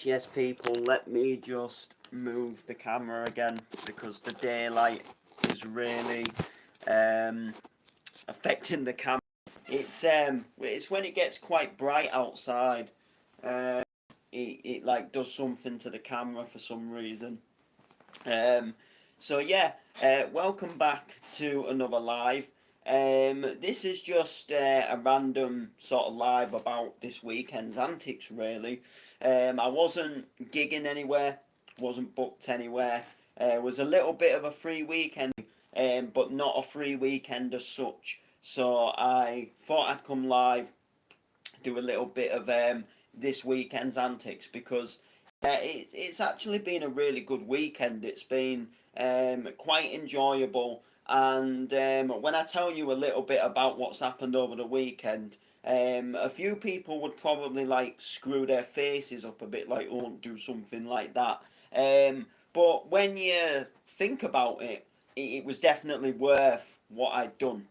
Yes, people, let me just move the camera again because the daylight is really affecting the camera. It's when it gets quite bright outside. It like does something to the camera for some reason. So yeah, welcome back to another live. This is just a random sort of live about this weekend's antics, really. I wasn't gigging anywhere, wasn't booked anywhere. It was a little bit of a free weekend, but not a free weekend as such. So I thought I'd come live, do a little bit of this weekend's antics because it's actually been a really good weekend. It's been quite enjoyable, and when I tell you a little bit about what's happened over the weekend, a few people would probably like screw their faces up a bit, like, oh, don't do something like that. But when you think about it, it was definitely worth what I'd done.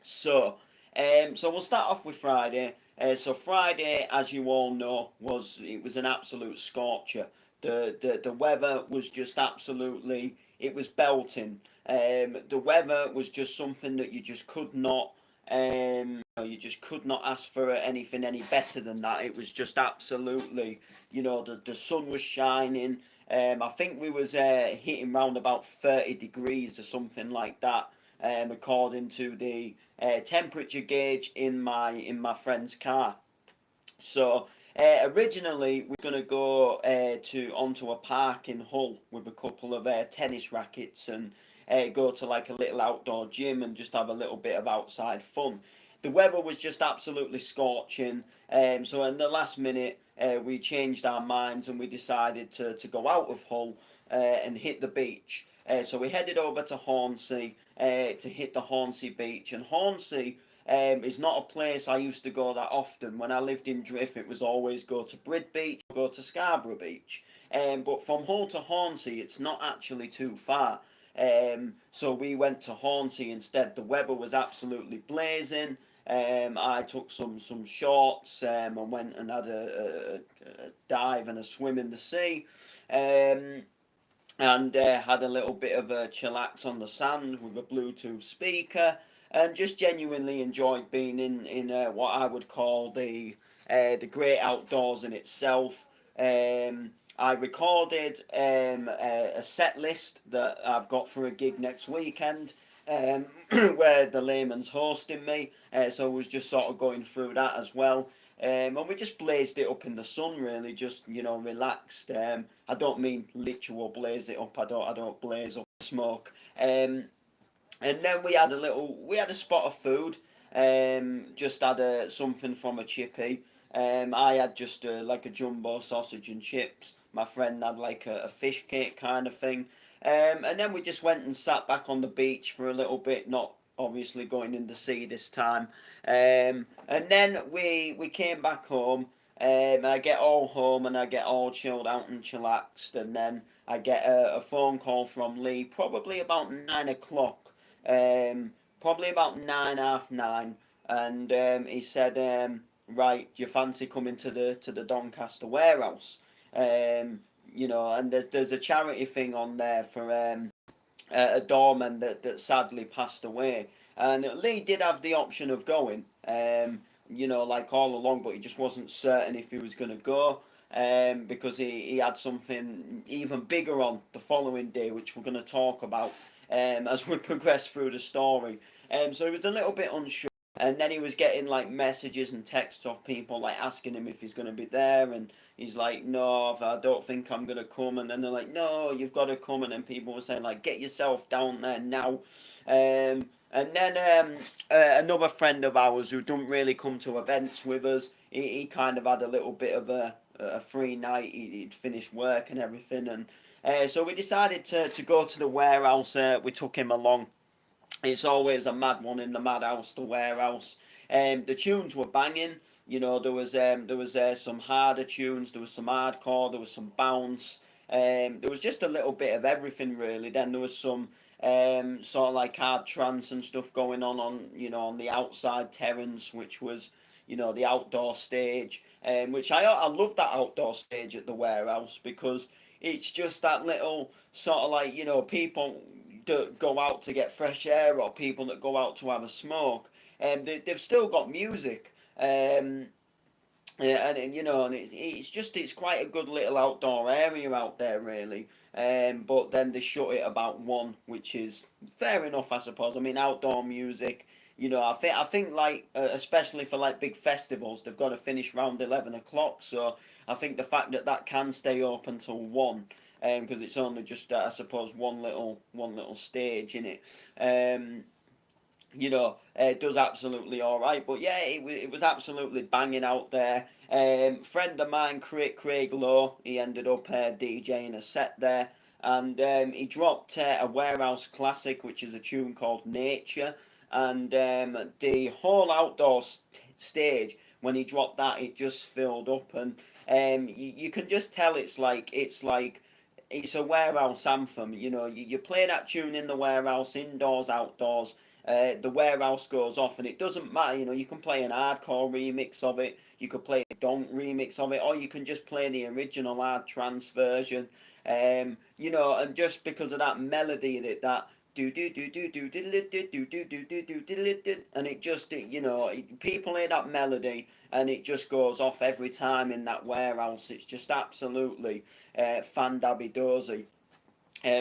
So, so we'll start off with Friday. So Friday, as you all know, was an absolute scorcher. The weather was just absolutely, it was belting. The weather was just something that you just could not you just could not ask for anything any better than that. It was just absolutely, the sun was shining. I think we was hitting round about 30 degrees or something like that, according to the temperature gauge in my friend's car. So originally we're gonna go onto a park in Hull with a couple of tennis rackets and go to like a little outdoor gym and just have a little bit of outside fun. The weather was just absolutely scorching, so in the last minute we changed our minds and we decided to go out of Hull and hit the beach. So we headed over to Hornsey to hit the Hornsey beach, and Hornsey is not a place I used to go that often. When I lived in Drift, it was always go to Brid Beach, go to Scarborough Beach. But from Hull to Hornsey, it's not actually too far. So we went to Hornsey instead. The weather was absolutely blazing. I took some shorts and went and had a dive and a swim in the sea. And had a little bit of a chillax on the sand with a Bluetooth speaker, and just genuinely enjoyed being in what I would call the great outdoors in itself. I recorded a set list that I've got for a gig next weekend, where the layman's hosting me, so I was just sort of going through that as well. And we just blazed it up in the sun, really, just, relaxed. I don't mean literal blaze it up. I don't blaze up smoke. And then we had a spot of food. Just had something from a chippy. I had just like a jumbo sausage and chips. My friend had like a fish cake kind of thing. And then we just went and sat back on the beach for a little bit, not obviously going in the sea this time. And then we came back home. I get all home and I get all chilled out and chillaxed, and then I get a phone call from Lee probably about 9 o'clock, probably about 9, 30, 9, and he said, right, do you fancy coming to the Doncaster warehouse? And there's a charity thing on there for a doorman that sadly passed away, and Lee did have the option of going, like all along, but he just wasn't certain if he was going to go, because he had something even bigger on the following day, which we're going to talk about as we progress through the story. So he was a little bit unsure. And then he was getting like messages and texts off people like asking him if he's going to be there, and he's like, no, I don't think I'm going to come. And then they're like, no, you've got to come. And then people were saying like, get yourself down there now. And then another friend of ours who don't really come to events with us, he kind of had a little bit of a free night. He'd finished work and everything, and so we decided to go to the warehouse. We took him along. It's always a mad one in the madhouse, the warehouse. The tunes were banging. There was some harder tunes, there was some hardcore, there was some bounce. There was just a little bit of everything, really. Then there was some sort of like hard trance and stuff going on the outside terrace, which was the outdoor stage, which I love that outdoor stage at the warehouse, because it's just that little sort of like, people that go out to get fresh air, or people that go out to have a smoke, and they've still got music. Yeah, and and it's quite a good little outdoor area out there, really. But then they shut it about one, which is fair enough, I suppose. I mean, outdoor music, I think like, especially for like big festivals, they've got to finish around 11 o'clock. So I think the fact that that can stay open till one, because it's only just, I suppose, one little stage in it. Um, it does absolutely all right. But yeah, it was absolutely banging out there. Friend of mine, Craig Lowe, he ended up DJing a set there, and he dropped a Warehouse classic, which is a tune called Nature, and the whole outdoor stage, when he dropped that, it just filled up, and you can just tell it's a warehouse anthem. You play that tune in the warehouse, indoors, outdoors. The warehouse goes off, and it doesn't matter. You can play an hardcore remix of it, you could play a donk remix of it, or you can just play the original hard trance version. And just because of that melody, that do do do do do do do do do do do do do do, and people hear that melody, and it just goes off every time in that warehouse. It's just absolutely fandabby dozy.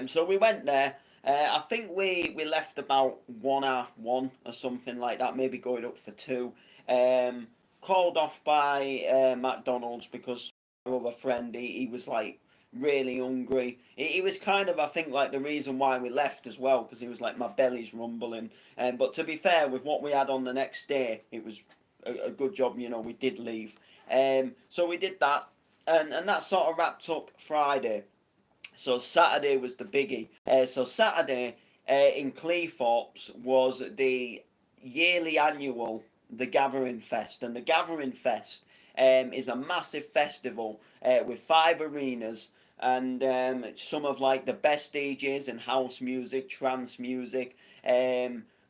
So we went there. I think we left about 1:30 or something like that, maybe going up for two. Um, Called off by McDonald's, because our other friend, he was like really hungry. He was kind of, I think, like the reason why we left as well, because he was like, my belly's rumbling. But to be fair, with what we had on the next day, it was a good job. We did leave. So we did that, and that sort of wrapped up Friday. So Saturday was the biggie. So Saturday in Cleethorpes was the yearly annual The Gathering Fest, and the Gathering Fest is a massive festival with 5 arenas, and some of like the best DJs in house music, trance music,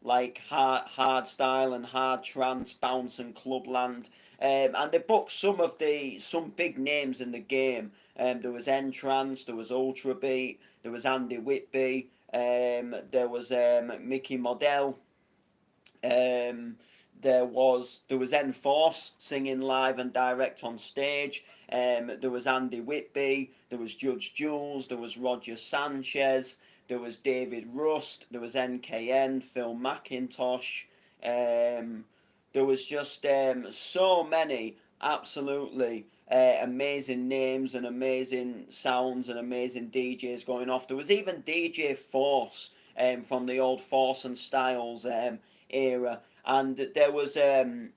like hard style and hard trance, bounce and clubland, and they booked some big names in the game. There was Entrance, there was Ultrabeat, there was Andy Whitby, there was Mickey Modell, um, there was Enforce singing live and direct on stage. There was Andy Whitby, there was Judge Jules, there was Roger Sanchez, there was David Rust, there was NKN, Phil McIntosh. Um, there was just so many absolutely amazing names and amazing sounds and amazing DJs going off. There was even DJ Force from the old Force and Styles era, and I was in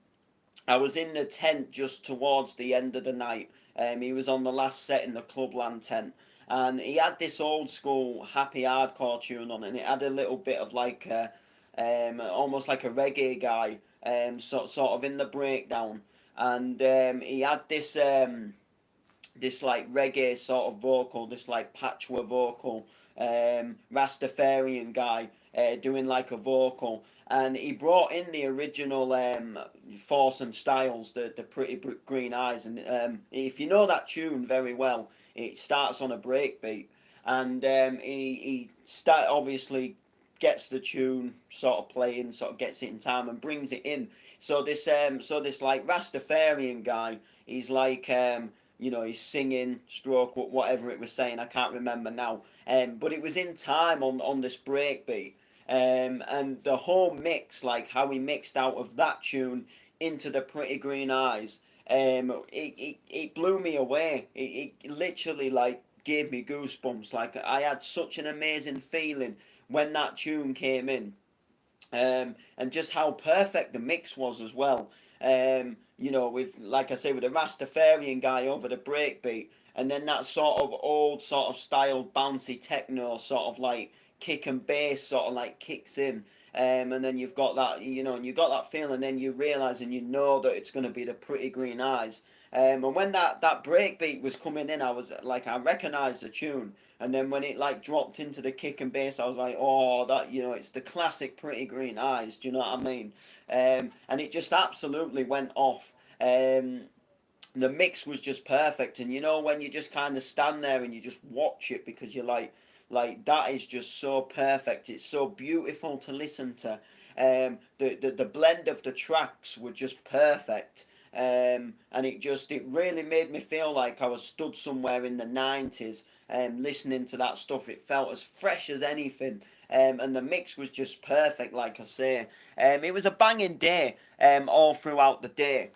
the tent just towards the end of the night. He was on the last set in the Clubland tent, and he had this old school happy hardcore tune on, and it had a little bit of like almost like a reggae guy, sort of in the breakdown, and he had this like reggae sort of vocal, this like patchwork vocal, Rastafarian guy doing like a vocal, and he brought in the original Force and Styles, the Pretty Green Eyes, and if you know that tune very well, it starts on a breakbeat, and he start obviously gets the tune sort of playing, sort of gets it in time and brings it in. So this like Rastafarian guy, he's like he's singing, stroke, whatever it was saying, I can't remember now. But it was in time on this breakbeat. And the whole mix, like how he mixed out of that tune into the Pretty Green Eyes, it blew me away. It literally like gave me goosebumps. Like I had such an amazing feeling when that tune came in, and just how perfect the mix was as well. With, like I say, with the Rastafarian guy over the breakbeat, and then that sort of old sort of style bouncy techno sort of like kick and bass sort of like kicks in. And then you've got that, and you got that feeling, and then you realise and you know that it's going to be the Pretty Green Eyes. And when that break beat was coming in, I was like, I recognised the tune. And then when it like dropped into the kick and bass, I was like, oh, that, you know, it's the classic Pretty Green Eyes. Do you know what I mean? And it just absolutely went off. The mix was just perfect, and you know when you just kind of stand there and you just watch it because you're like that is just so perfect. It's so beautiful to listen to. The blend of the tracks were just perfect. And it really made me feel like I was stood somewhere in the 90s, listening to that stuff. It felt as fresh as anything. And the mix was just perfect, like I say. It was a banging day, all throughout the day.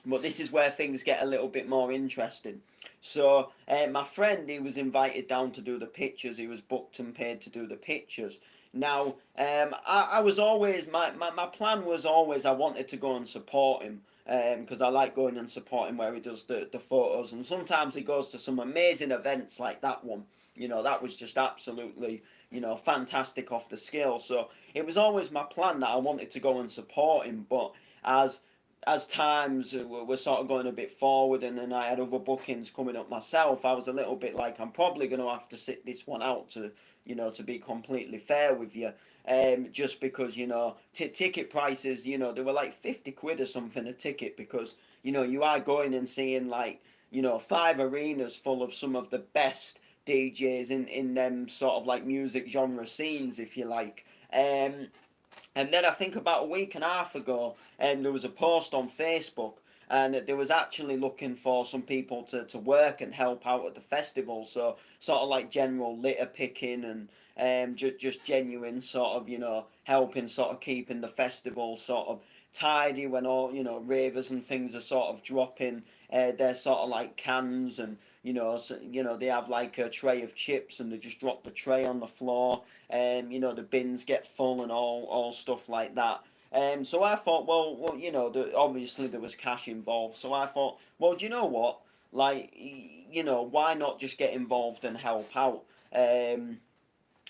But this is where things get a little bit more interesting. So my friend, he was invited down to do the pictures. He was booked and paid to do the pictures. Now, I was always, my plan was always I wanted to go and support him. Because I like going and supporting where he does the photos. And sometimes he goes to some amazing events like that one. You know, that was just absolutely, you know, fantastic off the scale. So it was always my plan that I wanted to go and support him. But as as times were sort of going a bit forward, and then I had other bookings coming up myself, I was a little bit like, I'm probably going to have to sit this one out, to, you know, to be completely fair with you. Just because, you know, ticket prices, you know, they were like 50 quid or something a ticket, because, you know, you are going and seeing like, you know, 5 arenas full of some of the best DJs in them sort of like music genre scenes, if you like. And then I think about a week and a half ago, there was a post on Facebook, and they was actually looking for some people to work and help out at the festival. So sort of like general litter picking, and just genuine sort of, you know, helping sort of keeping the festival sort of tidy when all, you know, ravers and things are sort of dropping their sort of like cans, and you know, so, you know, they have like a tray of chips and they just drop the tray on the floor, and you know, the bins get full and all stuff like that. So I thought, well, you know, obviously there was cash involved. So I thought, well, do you know what? Like, you know, why not just get involved and help out?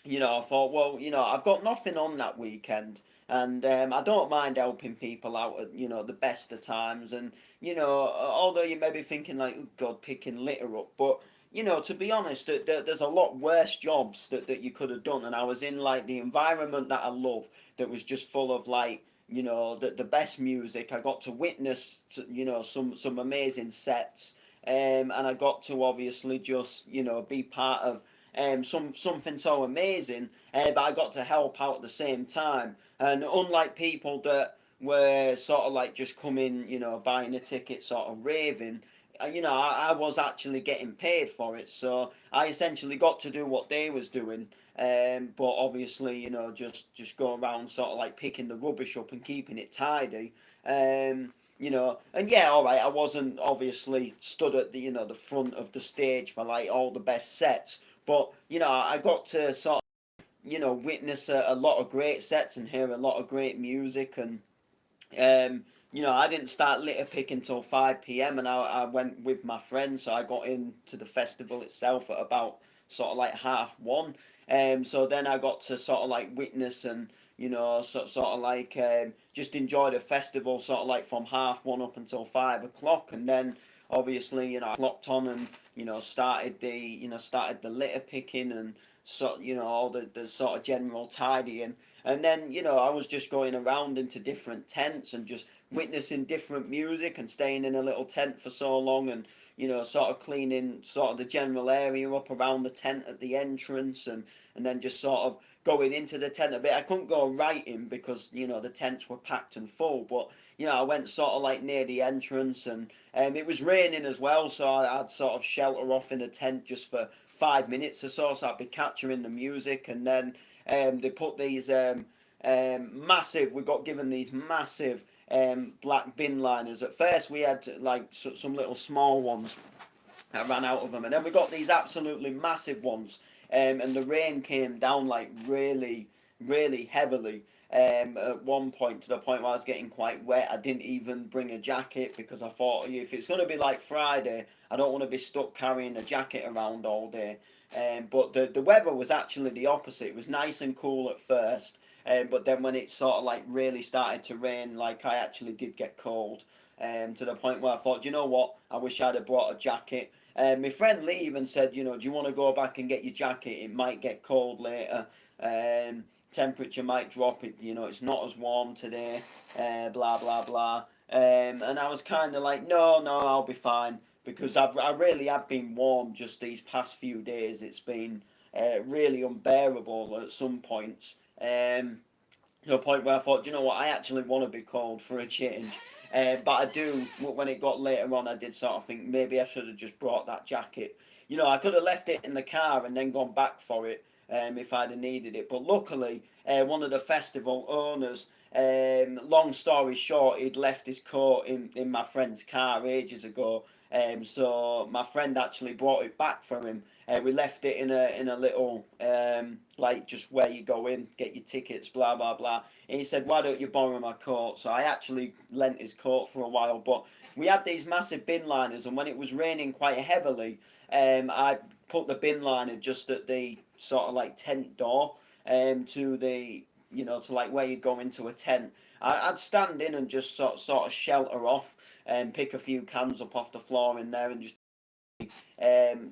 You know, I thought, well, you know, I've got nothing on that weekend, and I don't mind helping people out at, you know, the best of times. And you know, although you may be thinking like, oh God, picking litter up, but you know, to be honest, there's a lot worse jobs that you could have done. And I was in like the environment that I love, that was just full of like, you know, the best music. I got to witness, you know, some amazing sets, and I got to obviously just, you know, be part of something so amazing, but I got to help out at the same time. And unlike people that were sort of like just coming, you know, buying a ticket, sort of raving, you know, I was actually getting paid for it. So I essentially got to do what they was doing, but obviously, you know, just go around sort of like picking the rubbish up and keeping it tidy. You know, and yeah, all right, I wasn't obviously stood at the, you know, the front of the stage for like all the best sets, but you know, I got to sort of, you know, witness a lot of great sets and hear a lot of great music. And you know, I didn't start litter picking till 5 p.m. and I went with my friends, so I got into the festival itself at about sort of like 1:30. So then I got to sort of like witness and, you know, sort of like just enjoy the festival sort of like from 1:30 up until 5 o'clock. And then obviously, you know, I clocked on and, you know, started the litter picking, and so, you know, all the sort of general tidying. And then, you know, I was just going around into different tents and just witnessing different music, and staying in a little tent for so long, and, you know, sort of cleaning sort of the general area up around the tent at the entrance, and then just sort of going into the tent a bit. I couldn't go right in because, you know, the tents were packed and full, but, you know, I went sort of like near the entrance, and it was raining as well, so I'd sort of shelter off in a tent just for 5 minutes or so, so I'd be capturing the music. And then they put these massive, we got given these massive black bin liners. At first we had like some little small ones. I ran out of them, and then we got these absolutely massive ones, and the rain came down like really, really heavily. At one point, to the point where I was getting quite wet. I didn't even bring a jacket because I thought, if it's going to be like Friday, I don't want to be stuck carrying a jacket around all day. But the weather was actually the opposite. It was nice and cool at first, but then when it sort of like really started to rain, like I actually did get cold. to the point where I thought, you know what, I wish I'd have brought a jacket. My friend Lee even said, you know, do you want to go back and get your jacket? It might get cold later. Temperature might drop. It, you know, it's not as warm today. Blah blah blah. And I was kind of like, no, no, I'll be fine because I really have been warm just these past few days. It's been really unbearable at some points. To a point where I thought, you know what, I actually want to be cold for a change. But I do, when it got later on, I did sort of think maybe I should have just brought that jacket. You know, I could have left it in the car and then gone back for it if I'd have needed it. But luckily, one of the festival owners, long story short, he'd left his coat in my friend's car ages ago. So my friend actually brought it back for him. We left it in a little like just where you go in, get your tickets, blah blah blah. And he said, "Why don't you borrow my coat?" So I actually lent his coat for a while. But we had these massive bin liners, and when it was raining quite heavily, I put the bin liner just at the sort of like tent door, to the to like where you go into a tent. I'd stand in and just sort of shelter off and pick a few cans up off the floor in there and just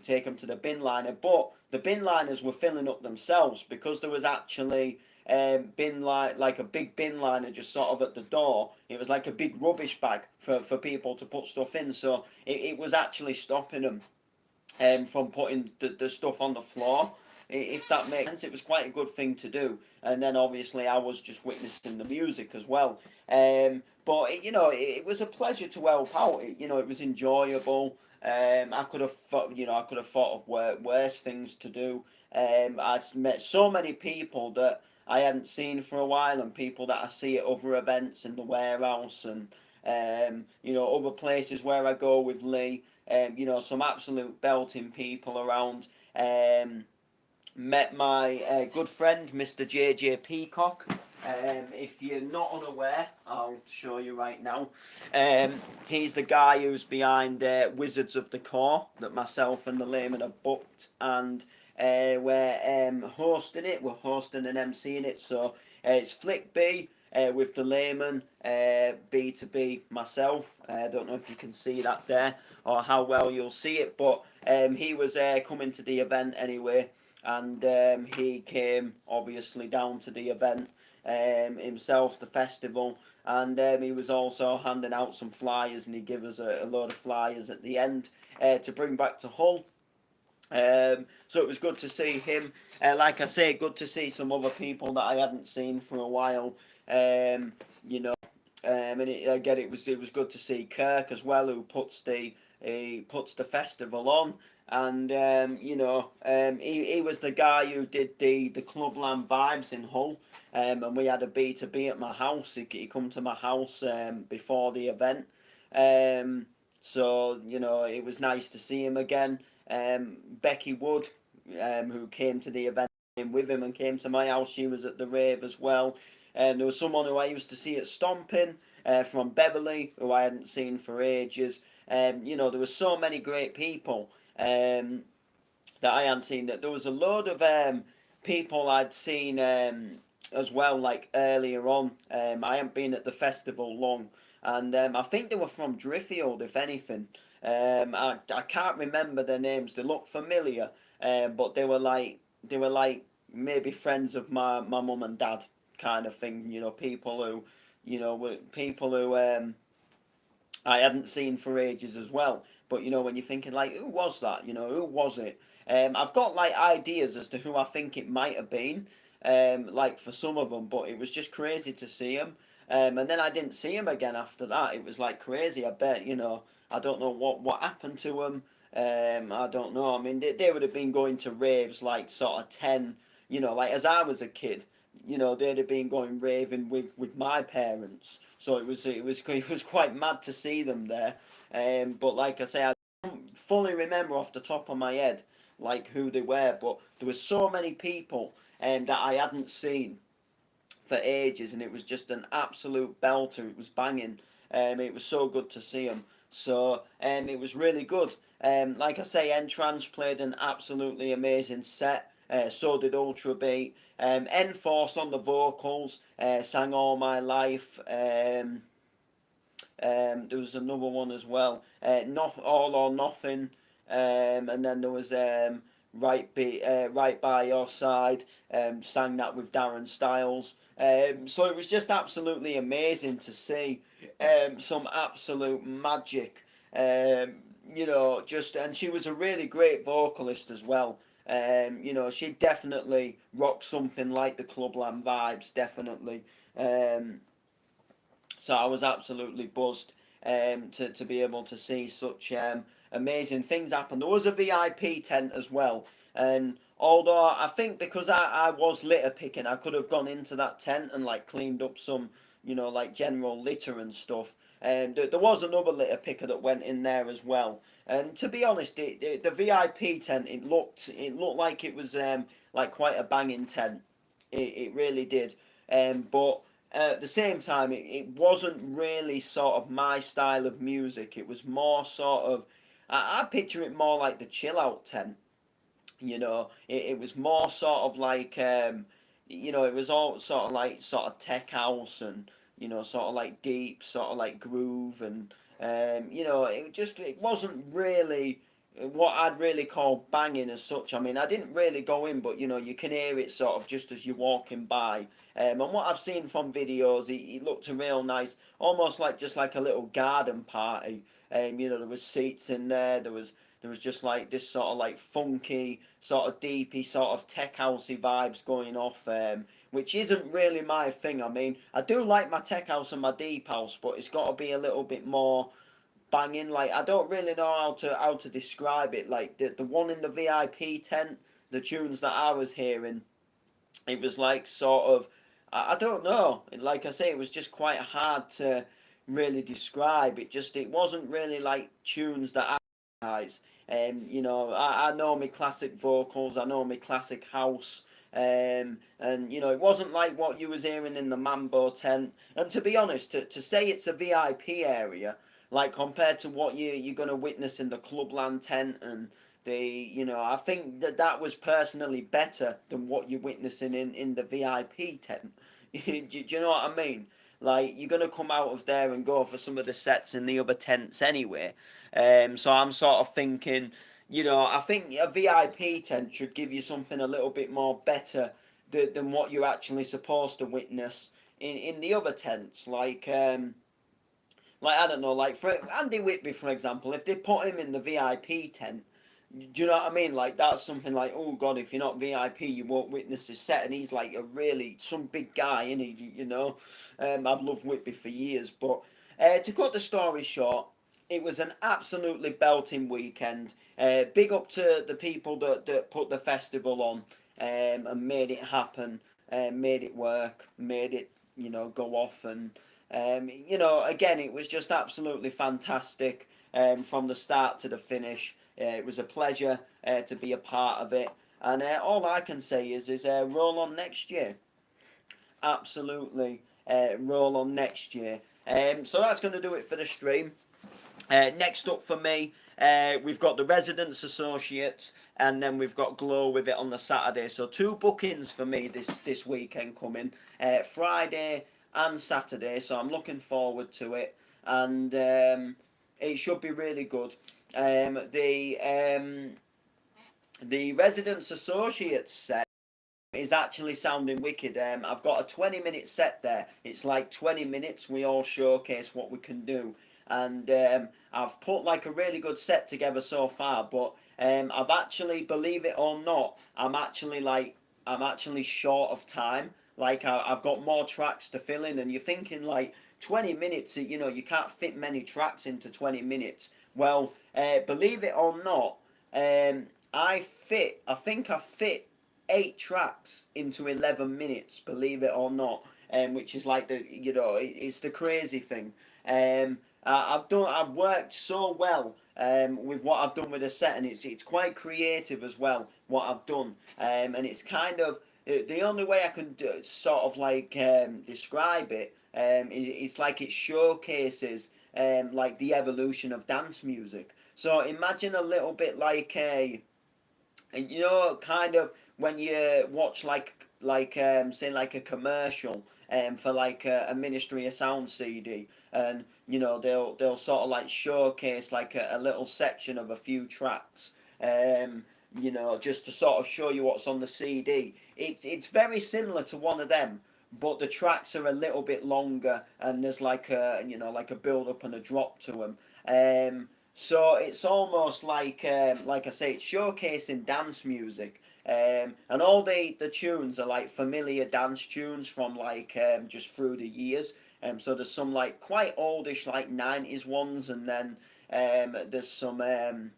take them to the bin liner. But the bin liners were filling up themselves because there was actually like a big bin liner just sort of at the door. It was like a big rubbish bag for people to put stuff in. So it was actually stopping them from putting the stuff on the floor. If that makes sense, it was quite a good thing to do. And then obviously I was just witnessing the music as well. But it was a pleasure to help out. It was enjoyable. I could have I could have thought of worse things to do. I met so many people that I hadn't seen for a while, and people that I see at other events in the warehouse, and other places where I go with Lee. Some absolute belting people around. Met my good friend, Mr. JJ Peacock. If you're not unaware, I'll show you right now. He's the guy who's behind Wizards of the Core that myself and the Layman have booked, and we're hosting it. We're hosting and emceeing it. So it's Flick B with the Layman, B2B myself. I don't know if you can see that there or how well you'll see it, but he was coming to the event anyway. And he came obviously down to the event himself, the festival, and he was also handing out some flyers, and he gave us a load of flyers at the end to bring back to Hull. So it was good to see him. Like I say, good to see some other people that I hadn't seen for a while. Again, it was good to see Kirk as well, who puts the festival on. And he was the guy who did the Clubland Vibes in Hull, and we had a B2B at my house. He come to my house before the event, so it was nice to see him again. Becky Wood, who came to the event with him and came to my house, she was at the rave as well. And there was someone who I used to see at Stomping from Beverley, who I hadn't seen for ages. There were so many great people that I hadn't seen. That there was a load of people I'd seen as well, like earlier on. I hadn't been at the festival long, and I think they were from Driffield, if anything. I can't remember their names. They look familiar, but they were like maybe friends of my mum and dad, kind of thing. People who were people who I hadn't seen for ages as well. But when you're thinking like, who was that? Who was it? I've got like ideas as to who I think it might have been, like for some of them. But it was just crazy to see him. And then I didn't see him again after that. It was like crazy. I bet I don't know what happened to him. I don't know. I mean, they would have been going to raves like sort of 10. Like as I was a kid. They'd have been going raving with my parents, so it was quite mad to see them there. But like I say, I don't fully remember off the top of my head like who they were, but there were so many people that I hadn't seen for ages, and it was just an absolute belter. It was banging. It was so good to see them. So it was really good. Like I say, Entrance played an absolutely amazing set. So did Ultra Beat. Enforce on the vocals, sang All My Life. There was another one as well, Not All or Nothing, and then there was Right by Your Side. Sang that with Darren Styles. So it was just absolutely amazing to see some absolute magic. Just and she was a really great vocalist as well. She definitely rocked something like the Clubland vibes, definitely. Um, so I was absolutely buzzed to be able to see such amazing things happen. There was a VIP tent as well, and although I think because I was litter picking, I could have gone into that tent and like cleaned up some, like general litter and stuff. And there was another litter picker that went in there as well. And to be honest, the VIP tent it looked like it was like quite a banging tent. It really did. But at the same time, it wasn't really sort of my style of music. It was more sort of, I picture it more like the chill out tent. It was more sort of like, it was all sort of tech house and, sort of like deep, sort of like groove and, it wasn't really what I'd really call banging as such. I mean, I didn't really go in, but you can hear it sort of just as you're walking by. And what I've seen from videos, it looked a real nice, almost like just like a little garden party. There was seats in there. There was just like this sort of like funky, sort of deepy, sort of tech housey vibes going off. Which isn't really my thing. I mean, I do like my tech house and my deep house, but it's got to be a little bit more banging. Like I don't really know how to describe it. Like the one in the VIP tent, the tunes that I was hearing, it was like sort of I don't know. Like I say, it was just quite hard to really describe. It wasn't really like tunes that I guys. I know my classic vocals. I know my classic house. And it wasn't like what you was hearing in the Mambo tent. And to be honest, to say it's a VIP area, like compared to what you're gonna witness in the Clubland tent and I think that was personally better than what you're witnessing in the VIP tent. Do you know what I mean? Like you're gonna come out of there and go for some of the sets in the other tents anyway. So I'm sort of thinking, I think a VIP tent should give you something a little bit more better than what you're actually supposed to witness in the other tents. Like I don't know, like for Andy Whitby, for example, if they put him in the VIP tent, do you know what I mean? Like that's something like, oh God, if you're not VIP, you won't witness his set, and he's like some big guy, and he. I've loved Whitby for years, but to cut the story short, it was an absolutely belting weekend. Big up to the people that put the festival on and made it happen, made it work, made it go off and. Again, it was just absolutely fantastic from the start to the finish. It was a pleasure to be a part of it, and all I can say is roll on next year. Absolutely, roll on next year. So that's going to do it for the stream. Next up for me, we've got the Residents Associates, and then we've got Glow with it on the Saturday. So two bookings for me this weekend coming, Friday and Saturday. So I'm looking forward to it, and it should be really good. The Residents Associates set is actually sounding wicked. I've got a 20-minute set there. It's like 20 minutes. We all showcase what we can do, and I've put like a really good set together so far. But I've actually, believe it or not, I'm actually short of time. Like I've got more tracks to fill in, and you're thinking like 20 minutes. You can't fit many tracks into 20 minutes. Well, believe it or not, I think I fit 8 tracks into 11 minutes, believe it or not, which is like it's the crazy thing. I've worked so well with what I've done with the set, and it's quite creative as well what I've done, and it's kind of the only way I can sort of like describe it is like it showcases like the evolution of dance music. So imagine a little bit like kind of when you watch like say like a commercial for like a Ministry of Sound CD, and you know they'll sort of like showcase like a little section of a few tracks. You know, just to sort of show you what's on the CD. It's very similar to one of them, but the tracks are a little bit longer, and there's like a like a build up and a drop to them. So it's almost like I say, it's showcasing dance music. And all the tunes are like familiar dance tunes from like just through the years. So there's some like quite oldish like 90s ones, and then there's some a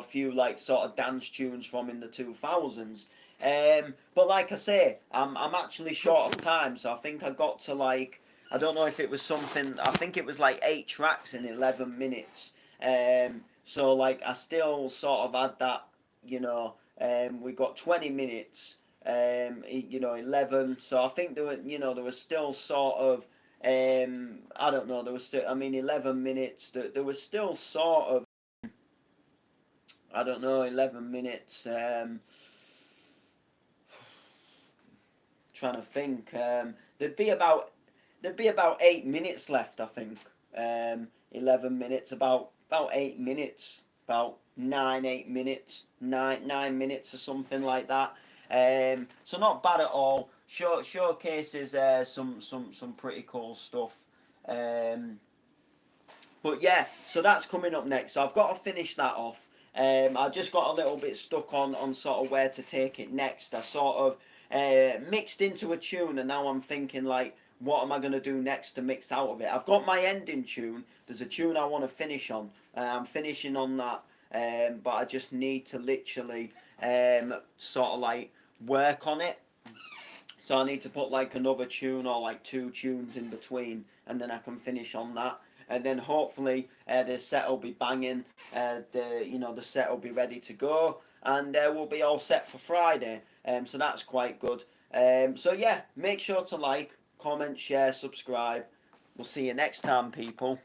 few like sort of dance tunes from in the 2000s. But like I say, I'm actually short of time, so I think I got to like, I don't know if it was something, I think it was like 8 tracks in 11 minutes. So like I still sort of had that, we got 20 minutes, 11. So I think there was still sort of, I don't know, there was still, I mean, 11 minutes, there was still sort of, I don't know, 11 minutes. Trying to think. There'd be about 8 minutes left, I think. 11 minutes, about 8 minutes, about 8 minutes, nine minutes or something like that. So not bad at all. Showcases some pretty cool stuff. But yeah, so that's coming up next. So I've got to finish that off. I just got a little bit stuck on sort of where to take it next. I sort of mixed into a tune, and now I'm thinking like, what am I going to do next to mix out of it? I've got my ending tune. There's a tune I want to finish on. I'm finishing on that, but I just need to literally sort of like work on it. So I need to put like another tune or like 2 tunes in between, and then I can finish on that. And then hopefully the set will be banging. The set will be ready to go, and we'll be all set for Friday. So that's quite good. So yeah, make sure to like, comment, share, subscribe. We'll see you next time, people.